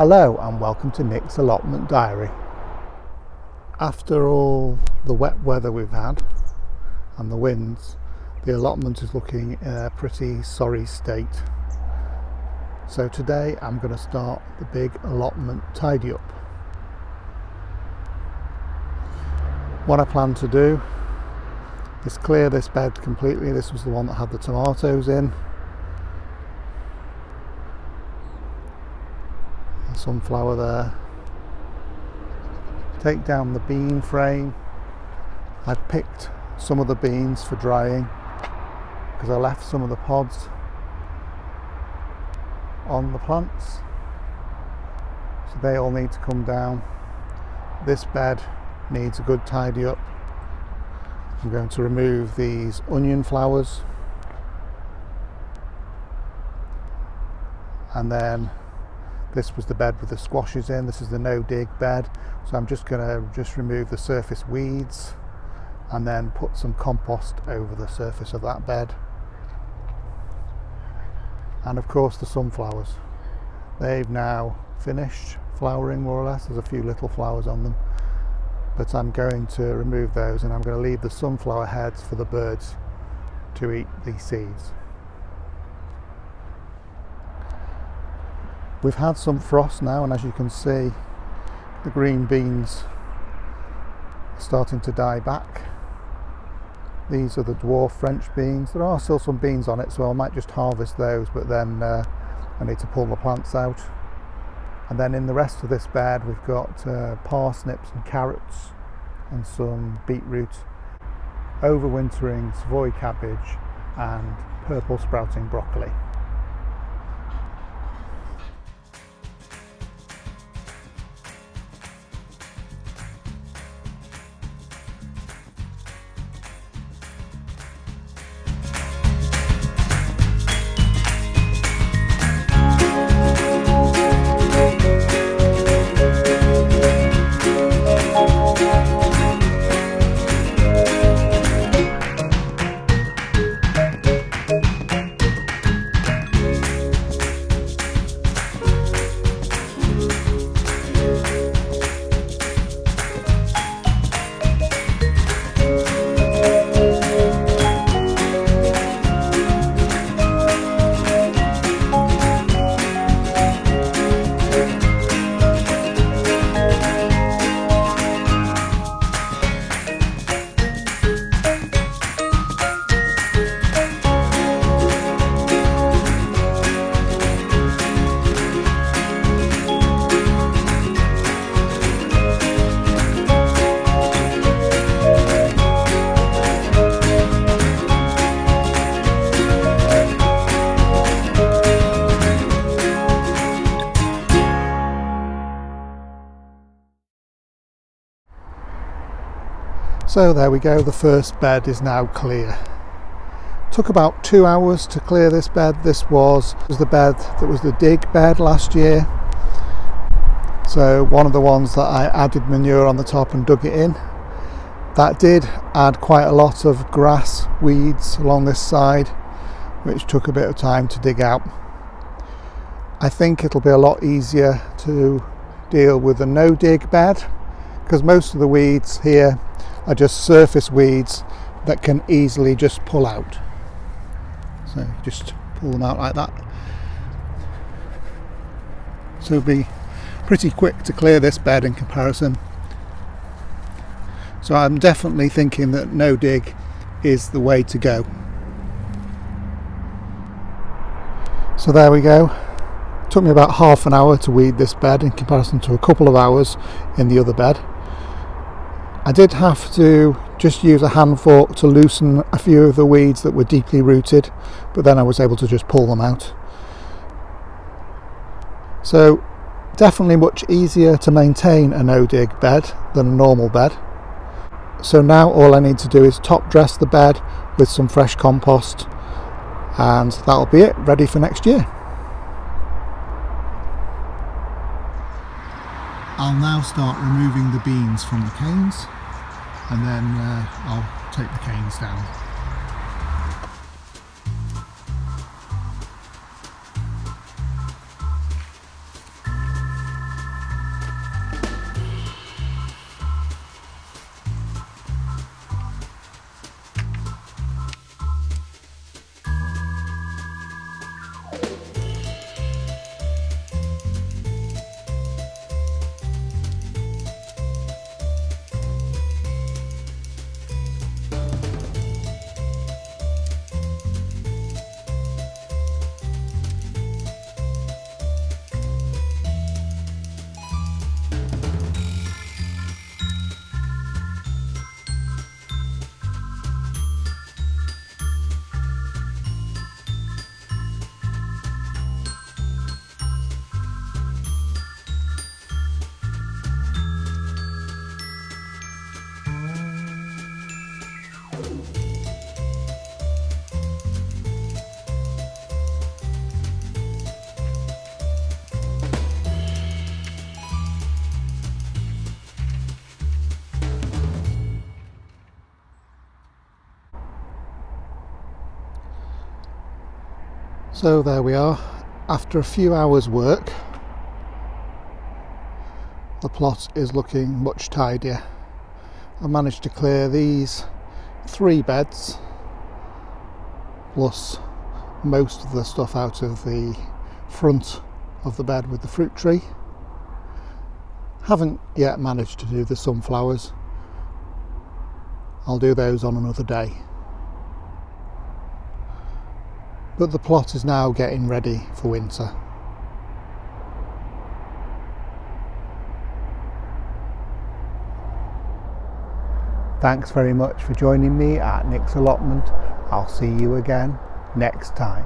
Hello and welcome to Nick's Allotment Diary. After all the wet weather we've had and the winds, the allotment is looking in a pretty sorry state. So today I'm going to start the big allotment tidy up. What I plan to do is clear this bed completely. This was the one that had the tomatoes in. Sunflower there. Take down the bean frame. I've picked some of the beans for drying because I left some of the pods on the plants, so they all need to come down. This bed needs a good tidy up. I'm going to remove these onion flowers, and then this was the bed with the squashes in. This is the no dig bed, so I'm just going to remove the surface weeds and then put some compost over the surface of that bed. And of course the sunflowers, they've now finished flowering more or less. There's a few little flowers on them, but I'm going to remove those and I'm going to leave the sunflower heads for the birds to eat these seeds. We've had some frost now, and as you can see, the green beans are starting to die back. These are the dwarf French beans. There are still some beans on it, so I might just harvest those, but then I need to pull the plants out. And then in the rest of this bed we've got parsnips and carrots and some beetroot, overwintering Savoy cabbage and purple sprouting broccoli. So there we go, the first bed is now clear. Took about 2 hours to clear this bed. This was the bed that was the dig bed last year. So one of the ones that I added manure on the top and dug it in. That did add quite a lot of grass, weeds along this side, which took a bit of time to dig out. I think it'll be a lot easier to deal with a no dig bed, because most of the weeds here are just surface weeds that can easily just pull out. So just pull them out like that. So it'll be pretty quick to clear this bed in comparison. So I'm definitely thinking that no dig is the way to go. So there we go. It took me about half an hour to weed this bed in comparison to a couple of hours in the other bed. I did have to just use a hand fork to loosen a few of the weeds that were deeply rooted, but then I was able to just pull them out. So definitely much easier to maintain a no-dig bed than a normal bed. So now all I need to do is top dress the bed with some fresh compost, and that'll be it, ready for next year. I'll now start removing the beans from the canes, and then I'll take the canes down. So there we are. After a few hours work, the plot is looking much tidier. I managed to clear these 3 beds plus most of the stuff out of the front of the bed with the fruit tree. Haven't yet managed to do the sunflowers. I'll do those on another day. But the plot is now getting ready for winter. Thanks very much for joining me at Nick's Allotment. I'll see you again next time.